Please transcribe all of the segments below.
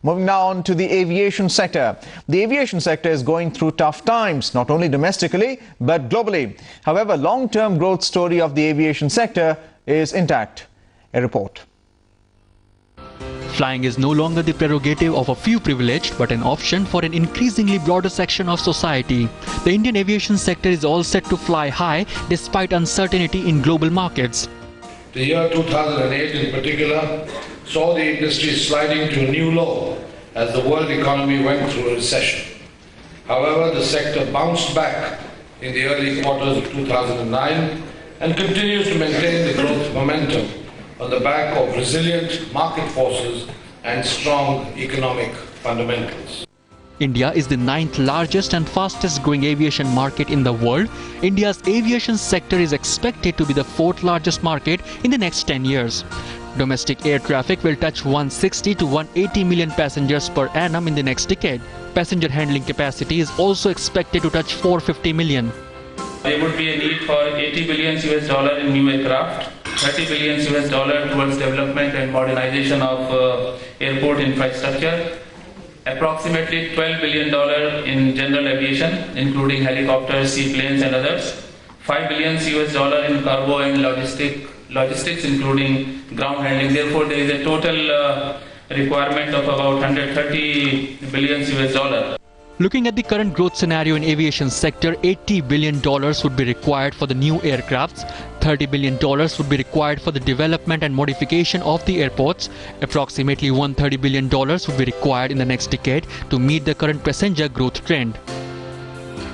Moving now on to the aviation sector. The aviation sector is going through tough times, not only domestically, but globally. However, long-term growth story of the aviation sector is intact. A report. Flying is no longer the prerogative of a few privileged, but an option for an increasingly broader section of society. The Indian aviation sector is all set to fly high despite uncertainty in global markets. The year 2008 in particular saw the industry sliding to a new low as the world economy went through a recession. However, the sector bounced back in the early quarters of 2009 and continues to maintain the growth momentum on the back of resilient market forces and strong economic fundamentals. India is the 9th largest and fastest growing aviation market in the world. India's aviation sector is expected to be the 4th largest market in the next 10 years. Domestic air traffic will touch 160 to 180 million passengers per annum in the next decade. Passenger handling capacity is also expected to touch 450 million. There would be a need for $80 billion in new aircraft, $30 billion towards development and modernization of airport infrastructure, approximately $12 billion in general aviation, including helicopters, seaplanes and others, $5 billion in cargo and logistics, including ground handling. Therefore, there is a total requirement of about $130 billion. Looking at the current growth scenario in aviation sector, $80 billion would be required for the new aircrafts, $30 billion would be required for the development and modification of the airports, approximately $130 billion would be required in the next decade to meet the current passenger growth trend.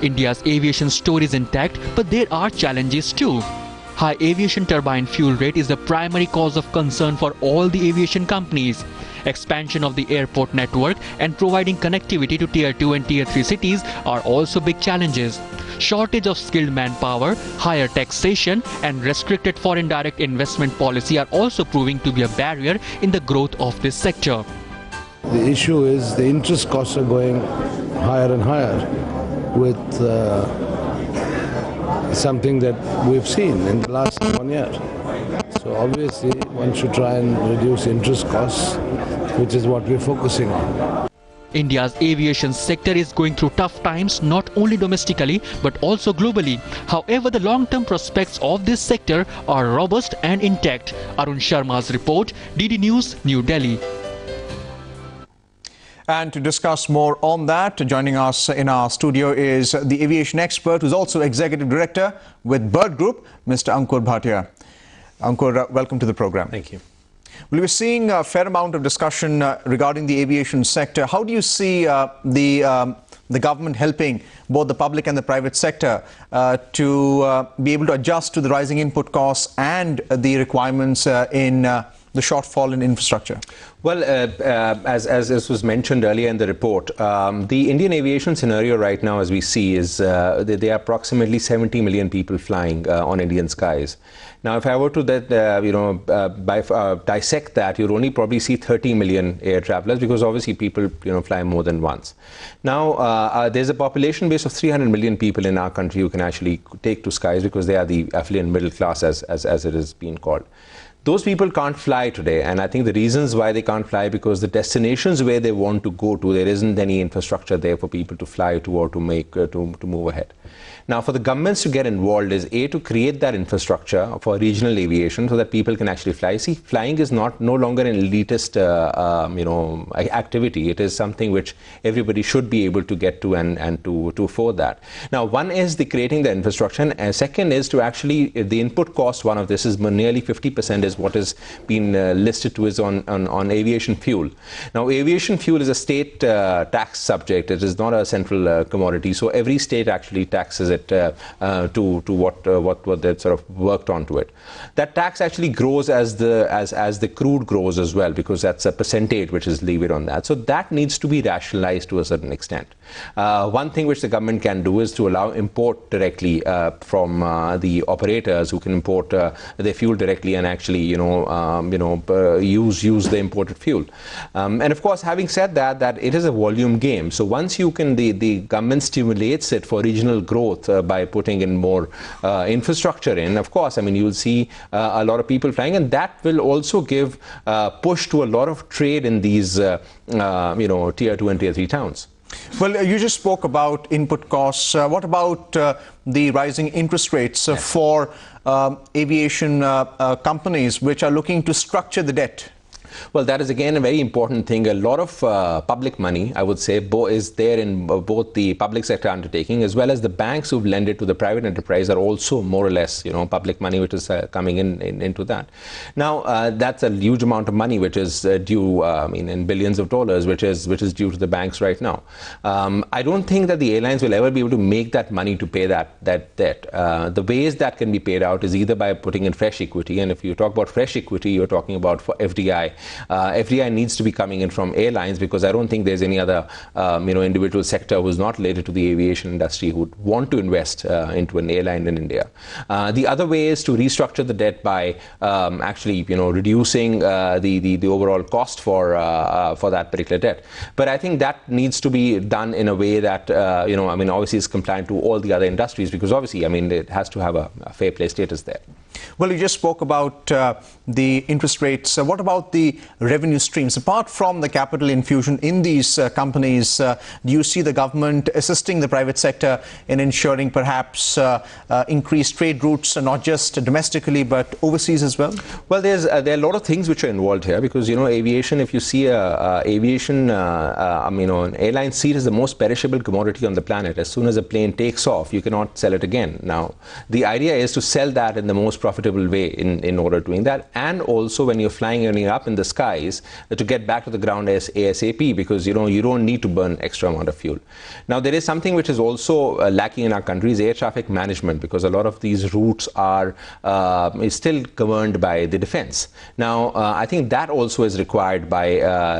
India's aviation story is intact, but there are challenges too. High aviation turbine fuel rate is the primary cause of concern for all the aviation companies. Expansion of the airport network and providing connectivity to Tier 2 and Tier 3 cities are also big challenges. Shortage of skilled manpower, higher taxation and restricted foreign direct investment policy are also proving to be a barrier in the growth of this sector. The issue is the interest costs are going higher and higher with something that we've seen in the last 1 year. So obviously one should try and reduce interest costs, which is what we're focusing on. India's aviation sector is going through tough times not only domestically but also globally. However, the long-term prospects of this sector are robust and intact. Arun Sharma's report, DD News, New Delhi. And to discuss more on that, joining us in our studio is the aviation expert who's also Executive Director with Bird Group, Mr. Ankur Bhatia. Ankur, welcome to the program. Thank you. Well, we're seeing a fair amount of discussion regarding the aviation sector. How do you see the government helping both the public and the private sector to be able to adjust to the rising input costs and the requirements in the shortfall in infrastructure? Well, as was mentioned earlier in the report, the Indian aviation scenario right now, as we see, is there are approximately 70 million people flying on Indian skies. Now, if I were to dissect that, you'd only probably see 30 million air travelers, because obviously people fly more than once. Now, there's a population base of 300 million people in our country who can actually take to skies, because they are the affluent middle class, as it is being called. Those people can't fly today, and I think the reasons why they can't fly, because the destinations where they want to go to, there isn't any infrastructure there for people to fly to or to make to move ahead. Now, for the governments to get involved is to create that infrastructure for regional aviation so that people can actually fly. See, flying is no longer an elitist activity. It is something which everybody should be able to get to and to afford that. Now, one is creating the infrastructure, and second is to actually the input cost. One of this is nearly 50% is what has been listed to is on aviation fuel. Now, aviation fuel is a state tax subject. It is not a central commodity, so every state actually taxes it to what they've sort of worked onto it. That tax actually grows as the crude grows as well, because that's a percentage which is levied on that. So that needs to be rationalized to a certain extent. One thing which the government can do is to allow import directly from the operators who can import their fuel directly and actually actually, use the imported fuel. And of course, having said that it is a volume game. So once you can, the government stimulates it for regional growth by putting in more infrastructure in, of course, I mean, you'll see a lot of people flying, and that will also give push to a lot of trade in these, tier 2 and tier 3 towns. Well, you just spoke about input costs. What about the rising interest rates for aviation companies which are looking to structure the debt? Well, that is again a very important thing. A lot of public money, I would say, is there in both the public sector undertaking as well as the banks who've lent it to the private enterprise are also more or less, public money which is coming into that. Now, that's a huge amount of money which is due, in billions of dollars, which is due to the banks right now. I don't think that the airlines will ever be able to make that money to pay that debt. The ways that can be paid out is either by putting in fresh equity, and if you talk about fresh equity, you're talking about for FDI. FDI needs to be coming in from airlines, because I don't think there's any other individual sector who's not related to the aviation industry who would want to invest into an airline in India. The other way is to restructure the debt by actually reducing the overall cost for that particular debt. But I think that needs to be done in a way that obviously is compliant to all the other industries, because obviously it has to have a fair play status there. Well, you just spoke about the interest rates. What about the revenue streams? Apart from the capital infusion in these companies, do you see the government assisting the private sector in ensuring perhaps increased trade routes, not just domestically but overseas as well? Well, there are a lot of things which are involved here, because aviation, if you see aviation, an airline seat is the most perishable commodity on the planet. As soon as a plane takes off, you cannot sell it again. Now, the idea is to sell that in the most profitable way in order doing that, and also when you're flying and you're up in the skies, to get back to the ground ASAP, because you don't need to burn extra amount of fuel. Now, there is something which is also lacking in our country, is air traffic management, because a lot of these routes are is still governed by the defense. Now, I think that also is required by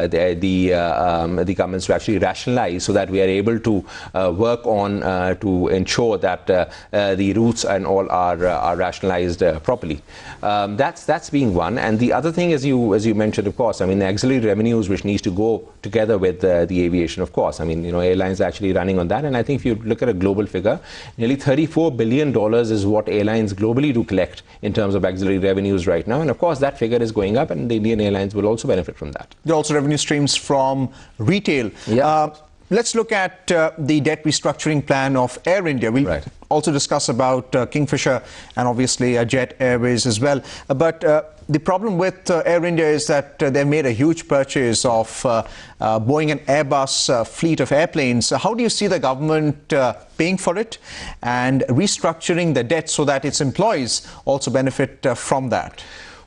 the governments to actually rationalize, so that we are able to work on to ensure that the routes and all are rationalized properly. That's being one. And the other thing, as you mentioned, of course, the auxiliary revenues which needs to go together with the aviation, of course. Airlines are actually running on that. And I think if you look at a global figure, nearly $34 billion is what airlines globally do collect in terms of auxiliary revenues right now. And of course, that figure is going up, and the Indian airlines will also benefit from that. There are also revenue streams from retail. Yeah. Let's look at the debt restructuring plan of Air India. We'll also discuss about Kingfisher and obviously Jet Airways as well. But the problem with Air India is that they made a huge purchase of Boeing and Airbus fleet of airplanes. How do you see the government paying for it and restructuring the debt so that its employees also benefit from that?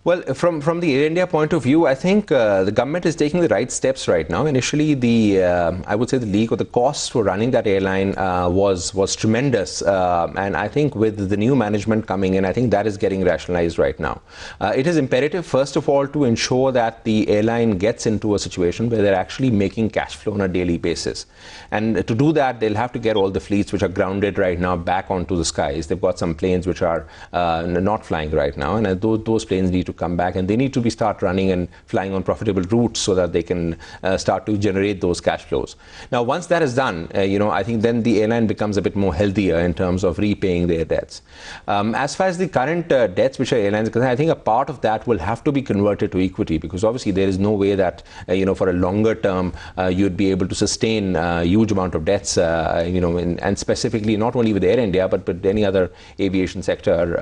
Well, from the Air India point of view, I think the government is taking the right steps right now. Initially, I would say the leak or the costs for running that airline was tremendous, and I think with the new management coming in, I think that is getting rationalized right now. It is imperative, first of all, to ensure that the airline gets into a situation where they're actually making cash flow on a daily basis. And to do that, they'll have to get all the fleets which are grounded right now back onto the skies. They've got some planes which are not flying right now, and those planes need to come back, and they need to start running and flying on profitable routes so that they can start to generate those cash flows. Now, once that is done, I think then the airline becomes a bit more healthier in terms of repaying their debts. As far as the current debts which are airlines concerned, I think a part of that will have to be converted to equity, because obviously there is no way that for a longer term you'd be able to sustain a huge amount of debts, and specifically not only with Air India but any other aviation sector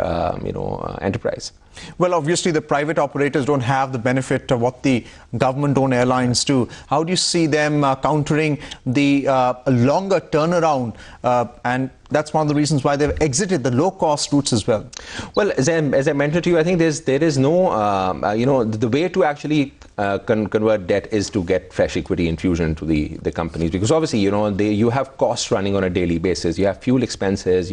enterprise. Well, obviously the private operators don't have the benefit of what the government-owned airlines do. How do you see them countering the longer turnaround, and that's one of the reasons why they've exited the low-cost routes as well? Well, as I mentioned to you, I think there is no, the way to actually convert debt is to get fresh equity infusion to the companies, because obviously, you have costs running on a daily basis. You have fuel expenses,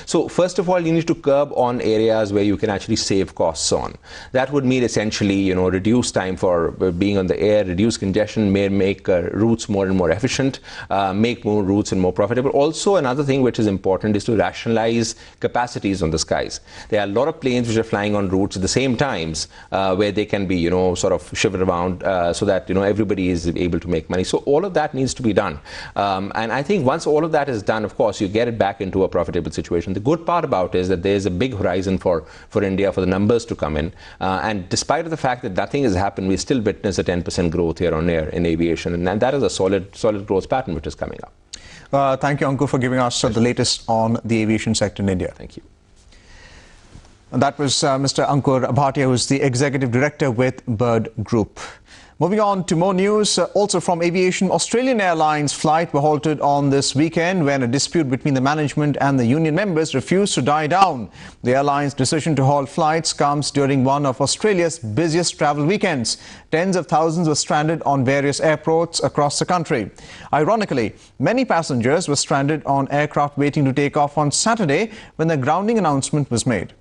so first of all, you need to curb on areas where you can actually save costs on. That would mean essentially, reduce time for being on the air, reduce congestion, make routes more and more efficient, make more routes and more profitable. Also, another thing which which is important, is to rationalize capacities on the skies. There are a lot of planes which are flying on routes at the same times where they can be, sort of shivered around so that, everybody is able to make money. So all of that needs to be done. And I think once all of that is done, of course, you get it back into a profitable situation. The good part about it is that there's a big horizon for India, for the numbers to come in. And despite of the fact that nothing has happened, we still witness a 10% growth year on year in aviation. And that is a solid growth pattern which is coming up. Thank you, Ankur, for giving us the latest on the aviation sector in India. Thank you. And that was Mr. Ankur Bhatia, who is the Executive Director with Bird Group. Moving on to more news, also from aviation. Australian Airlines flight were halted on this weekend when a dispute between the management and the union members refused to die down. The airline's decision to halt flights comes during one of Australia's busiest travel weekends. Tens of thousands were stranded on various airports across the country. Ironically, many passengers were stranded on aircraft waiting to take off on Saturday when the grounding announcement was made.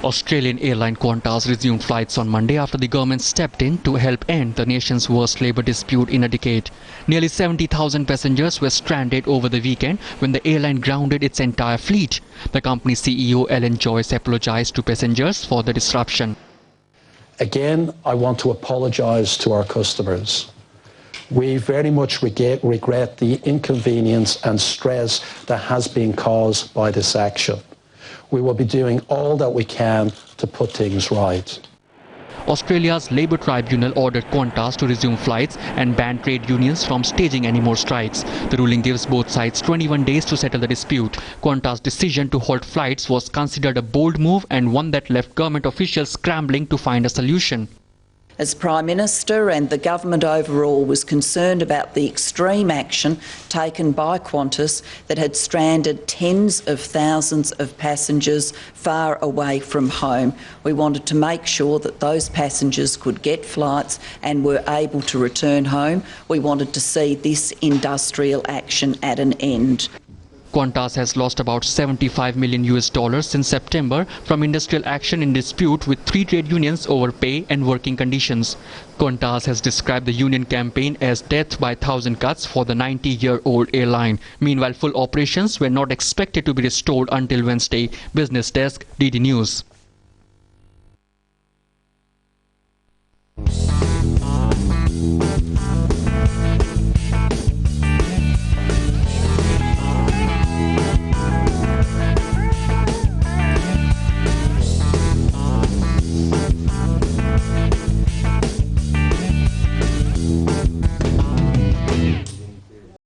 Australian airline Qantas resumed flights on Monday after the government stepped in to help end the nation's worst labour dispute in a decade. Nearly 70,000 passengers were stranded over the weekend when the airline grounded its entire fleet. The company's CEO Ellen Joyce apologised to passengers for the disruption. Again, I want to apologise to our customers. We very much regret the inconvenience and stress that has been caused by this action. We will be doing all that we can to put things right. Australia's Labour Tribunal ordered Qantas to resume flights and ban trade unions from staging any more strikes. The ruling gives both sides 21 days to settle the dispute. Qantas' decision to halt flights was considered a bold move and one that left government officials scrambling to find a solution. As Prime Minister and the government overall was concerned about the extreme action taken by Qantas that had stranded tens of thousands of passengers far away from home. We wanted to make sure that those passengers could get flights and were able to return home. We wanted to see this industrial action at an end. Qantas has lost about $75 million since September from industrial action in dispute with 3 trade unions over pay and working conditions. Qantas has described the union campaign as death by 1,000 cuts for the 90-year-old airline. Meanwhile, full operations were not expected to be restored until Wednesday. Business Desk, DD News.